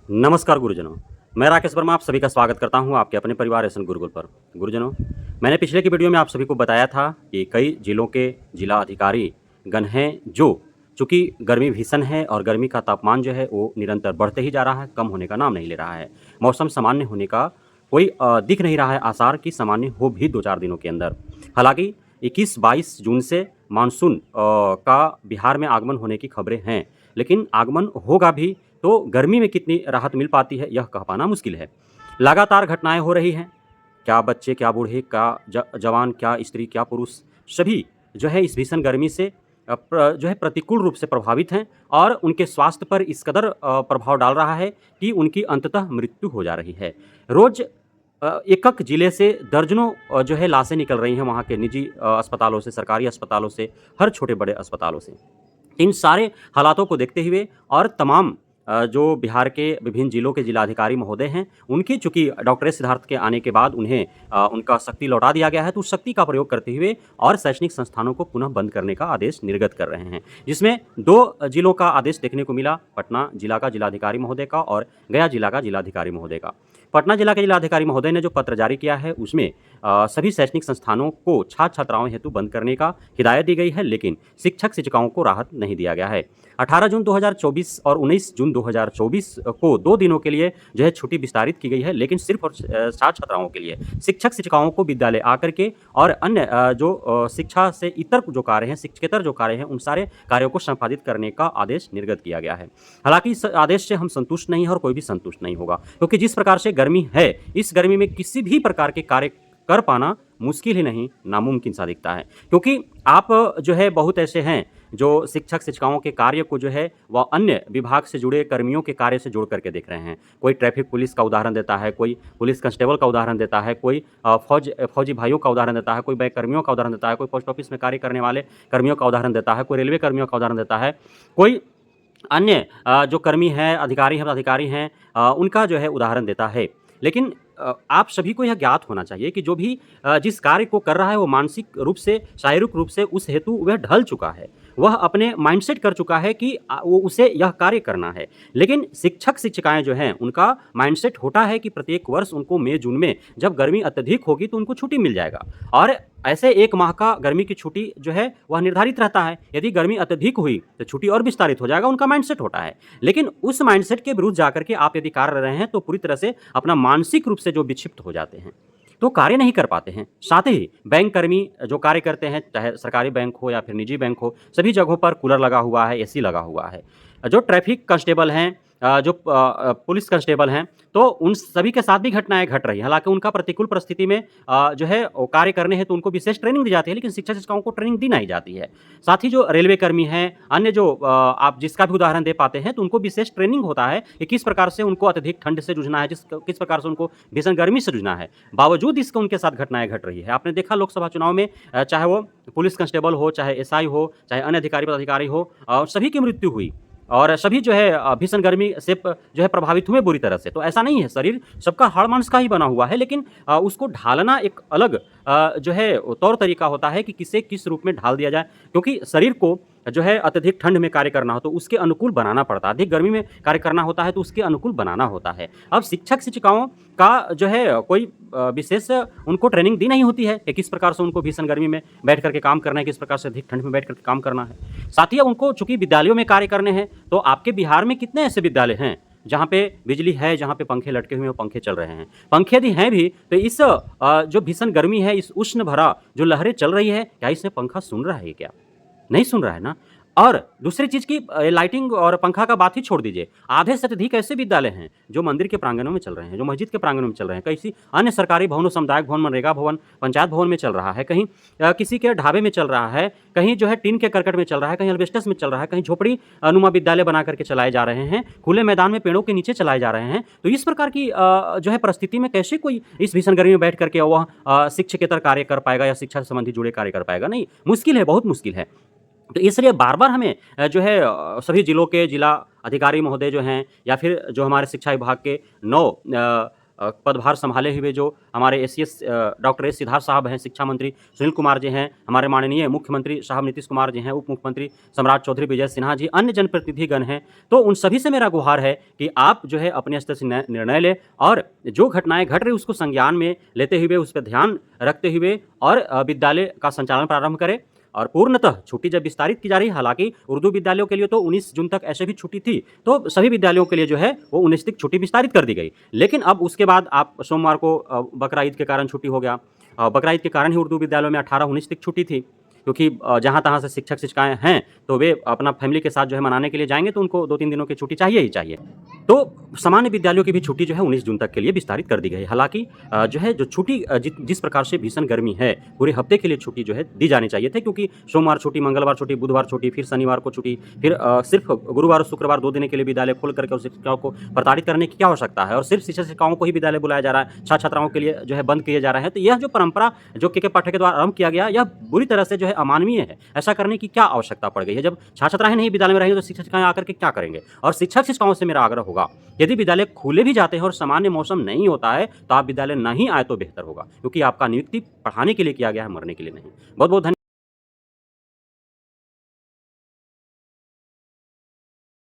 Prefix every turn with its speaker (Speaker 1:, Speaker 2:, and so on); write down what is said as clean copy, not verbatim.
Speaker 1: नमस्कार गुरुजनों, मैं राकेश वर्मा आप सभी का स्वागत करता हूं आपके अपने परिवार एसएन गुरुकुल पर। गुरुजनों, मैंने पिछले की वीडियो में आप सभी को बताया था कि कई जिलों के जिला अधिकारी गण हैं जो चूँकि गर्मी भीषण है और गर्मी का तापमान जो है वो निरंतर बढ़ते ही जा रहा है, कम होने का नाम नहीं ले रहा है। मौसम सामान्य होने का कोई दिख नहीं रहा है आसार कि सामान्य हो भी 2-4 दिनों के अंदर। हालाँकि 21-22 जून से मानसून का बिहार में आगमन होने की खबरें हैं, लेकिन आगमन होगा भी तो गर्मी में कितनी राहत मिल पाती है यह कह पाना मुश्किल है। लगातार घटनाएँ हो रही हैं, क्या बच्चे, क्या बूढ़े, क्या जवान, क्या स्त्री, क्या पुरुष, सभी जो है इस भीषण गर्मी से जो है प्रतिकूल रूप से प्रभावित हैं और उनके स्वास्थ्य पर इस कदर प्रभाव डाल रहा है कि उनकी अंततः मृत्यु हो जा रही है। रोज़ एक-एक जिले से दर्जनों जो है लाशें निकल रही हैं वहाँ के निजी अस्पतालों से, सरकारी अस्पतालों से, हर छोटे-बड़े अस्पतालों से। इन सारे हालातों को देखते हुए और तमाम जो बिहार के विभिन्न जिलों के जिलाधिकारी महोदय हैं, उनकी चूँकि डॉक्टर एस सिद्धार्थ के आने के बाद उन्हें उनका शक्ति लौटा दिया गया है, तो उस शक्ति का प्रयोग करते हुए और शैक्षणिक संस्थानों को पुनः बंद करने का आदेश निर्गत कर रहे हैं। जिसमें 2 जिलों का आदेश देखने को मिला, पटना जिला का जिलाधिकारी महोदय का और गया जिला का जिलाधिकारी महोदय का। पटना जिला के जिलाधिकारी महोदय ने जो पत्र जारी किया है, उसमें सभी शैक्षणिक संस्थानों को छात्र-छात्राओं हेतु बंद करने का हिदायत दी गई है, लेकिन शिक्षक-शिक्षिकाओं को राहत नहीं दिया गया है। 18 जून 2024 और 19 जून 2024 को 2 दिनों के लिए जो है छुट्टी विस्तारित की गई है, लेकिन सिर्फ और छात्र-छात्राओं के लिए। शिक्षक-शिक्षिकाओं को विद्यालय आकर के और अन्य जो शिक्षा से इतर जो कार्य हैं, शिक्षकेतर जो कार्य हैं, उन सारे कार्यों को संपादित करने का आदेश निर्गत किया गया है। हालाँकि इस आदेश से हम संतुष्ट नहीं हैं और कोई भी संतुष्ट नहीं होगा, क्योंकि जिस प्रकार से गर्मी है, इस गर्मी में किसी भी प्रकार के कार्य कर पाना मुश्किल ही नहीं, नामुमकिन सा दिखता है। क्योंकि आप जो है बहुत ऐसे हैं जो शिक्षक-शिक्षिकाओं के कार्य को जो है वह अन्य विभाग से जुड़े कर्मियों के कार्य से जोड़ करके देख रहे हैं। कोई ट्रैफिक पुलिस का उदाहरण देता है, कोई पुलिस कांस्टेबल का उदाहरण देता है, कोई फौजी भाइयों का उदाहरण देता है, कोई बैंक कर्मियों का उदाहरण देता है, कोई पोस्ट ऑफिस में कार्य करने वाले कर्मियों का उदाहरण देता है, कोई रेलवे कर्मियों का उदाहरण देता है, कोई अन्य जो कर्मी हैं, अधिकारी हैं, पदाधिकारी हैं उनका जो है उदाहरण देता है। लेकिन आप सभी को यह ज्ञात होना चाहिए कि जो भी जिस कार्य को कर रहा है वो मानसिक रूप से, शारीरिक रूप से उस हेतु वह ढल चुका है। वह अपने माइंडसेट कर चुका है कि वो उसे यह कार्य करना है। लेकिन शिक्षक-शिक्षिकाएँ जो हैं, उनका माइंडसेट होता है कि प्रत्येक वर्ष उनको मई-जून में जब गर्मी अत्यधिक होगी तो उनको छुट्टी मिल जाएगा और ऐसे 1 माह का गर्मी की छुट्टी जो है वह निर्धारित रहता है। यदि गर्मी अत्यधिक हुई तो छुट्टी और विस्तारित हो जाएगा, उनका माइंडसेट होता है। लेकिन उस माइंडसेट के विरुद्ध जाकर के आप यदि कार्य कर रहे हैं तो पूरी तरह से अपना मानसिक रूप से जो विक्षिप्त हो जाते हैं, तो कार्य नहीं कर पाते हैं। साथ ही बैंक कर्मी जो कार्य करते हैं, चाहे सरकारी बैंक हो या फिर निजी बैंक हो, सभी जगहों पर कूलर लगा हुआ है, एसी लगा हुआ है। जो ट्रैफिक कांस्टेबल हैं जो पुलिस कांस्टेबल हैं, तो उन सभी के साथ भी घटनाएँ घट रही हैं। हालाँकि उनका प्रतिकूल परिस्थिति में जो है वो कार्य करने हेतु उनको विशेष ट्रेनिंग दी जाती है, लेकिन शिक्षक-शिक्षिकाओं को ट्रेनिंग दी नहीं जाती है। साथ ही जो रेलवे कर्मी हैं, अन्य जो आप जिसका भी उदाहरण दे पाते हैं, तो उनको विशेष ट्रेनिंग होता है कि किस प्रकार से उनको अत्यधिक ठंड से जूझना है, किस प्रकार से उनको भीषण गर्मी से जूझना है। बावजूद इसके उनके साथ घटनाएँ घट रही है। आपने देखा लोकसभा चुनाव में चाहे वो पुलिस कांस्टेबल हो, चाहे एसआई हो, चाहे अन्य अधिकारी पदाधिकारी हो सभी की मृत्यु हुई और सभी जो है भीषण गर्मी से जो है प्रभावित हुए बुरी तरह से। तो ऐसा नहीं है, शरीर सबका हाड़-मांस का ही बना हुआ है, लेकिन उसको ढालना एक अलग जो है तौर तरीका होता है कि किसे किस रूप में ढाल दिया जाए। क्योंकि शरीर को जो है अत्यधिक ठंड में कार्य करना हो तो उसके अनुकूल बनाना पड़ता है, अधिक गर्मी में कार्य करना होता है तो उसके अनुकूल बनाना होता है। अब शिक्षक-शिक्षिकाओं का जो है कोई विशेष उनको ट्रेनिंग दी नहीं होती है कि किस प्रकार से उनको भीषण गर्मी में बैठ कर के काम करना है, किस प्रकार से अधिक ठंड में बैठ कर के काम करना है। साथ ही उनको चूँकि विद्यालयों में कार्य करने हैं, तो आपके बिहार में कितने ऐसे विद्यालय हैं जहाँ पे बिजली है, जहाँ पे पंखे लटके हुए हैं, पंखे चल रहे हैं। पंखे यदि हैं भी तो इस जो भीषण गर्मी है, इस उष्ण भरा जो लहरें चल रही है, क्या इसमें पंखा सुन रहा है क्या? नहीं सुन रहा है ना। और दूसरी चीज़ की लाइटिंग और पंखा का बात ही छोड़ दीजिए। आधे से अधिक ऐसे विद्यालय हैं जो मंदिर के प्रांगणों में चल रहे हैं, जो मस्जिद के प्रांगणों में चल रहे हैं, किसी अन्य सरकारी भवनों, सामुदायिक भवन, मनरेगा भवन, पंचायत भवन में चल रहा है, कहीं किसी के ढाबे में चल रहा है, कहीं जो है टीन के करकट में चल रहा है, कहीं एल्बेस्टस में चल रहा है, कहीं झोपड़ी नुमा विद्यालय बना करके चलाए जा रहे हैं, खुले मैदान में पेड़ों के नीचे चलाए जा रहे हैं। तो इस प्रकार की जो है परिस्थिति में कैसे कोई इस भीषण गर्मी में बैठ करके वह शिक्षकेतर कार्य कर पाएगा या शिक्षा से संबंधित जुड़े कार्य कर पाएगा? नहीं, मुश्किल है, बहुत मुश्किल है। तो इसलिए बार-बार हमें जो है सभी जिलों के जिला अधिकारी महोदय जो हैं या फिर जो हमारे शिक्षा विभाग के 9 पदभार संभाले हुए जो हमारे एसीएस डॉक्टर एस सिद्धार्थ साहब हैं, शिक्षा मंत्री सुनील कुमार जी हैं, हमारे माननीय मुख्यमंत्री साहब नीतीश कुमार जी हैं, उप मुख्यमंत्री सम्राट चौधरी विजय सिन्हा जी, अन्य जनप्रतिनिधिगण हैं, तो उन सभी से मेरा गुहार है कि आप जो है अपने स्तर से निर्णय लें और जो घटनाएं घट रही उसको संज्ञान में लेते हुए उस पर ध्यान रखते हुए और विद्यालय का संचालन प्रारंभ करें। और पूर्णतः छुट्टी जब विस्तारित की जा रही है, हालांकि उर्दू विद्यालयों के लिए तो 19 जून तक ऐसे भी छुट्टी थी, तो सभी विद्यालयों के लिए जो है वो 19 तक छुट्टी विस्तारित कर दी गई। लेकिन अब उसके बाद आप सोमवार को बकरा ईद के कारण छुट्टी हो गया। बकरा ईद के कारण ही उर्दू विद्यालयों में 18-19 तक छुट्टी थी, क्योंकि जहाँ तहाँ से शिक्षक शिक्षिकाएँ हैं तो वे अपना फैमिली के साथ जो है मनाने के लिए जाएंगे, तो उनको 2-3 दिनों की छुट्टी चाहिए ही चाहिए। तो सामान्य विद्यालयों की भी छुट्टी जो है 19 जून तक के लिए विस्तारित कर दी गई है। हालांकि जो है जो छुट्टी जिस प्रकार से भीषण गर्मी है, पूरे हफ्ते के लिए छुट्टी जो है दी जानी चाहिए थी, क्योंकि सोमवार छुट्टी, मंगलवार छुट्टी, बुधवार छुट्टी, फिर शनिवार को छुट्टी, फिर सिर्फ गुरुवार और शुक्रवार 2 दिन के लिए विद्यालय खोल करके उस शिक्षिकाओं को प्रताड़ित करने की क्या आवश्यकता है, और सिर्फ शिक्षक शिक्षिकाओं को ही विद्यालय बुलाया जा रहा है, छात्र छात्राओं के लिए जो है बंद किए जा रहे हैं। तो यह जो परंपरा जो के पाठक के द्वारा आरंभ किया गया, यह बुरी तरह से जो है अमानवीय है। ऐसा करने की क्या आवश्यकता पड़ गई है? जब छात्र छात्राएं नहीं विद्यालय में रहेंगे तो शिक्षक शिक्षिकाएं आकर के क्या करेंगे? और शिक्षक शिक्षिकाओं से मेरा आग्रह होगा, यदि विद्यालय खुले भी जाते हैं और सामान्य मौसम नहीं होता है तो आप विद्यालय नहीं आए तो बेहतर होगा, क्योंकि आपका नियुक्ति पढ़ाने के लिए किया गया है, मरने के लिए नहीं। बहुत बहुत धन्यवाद।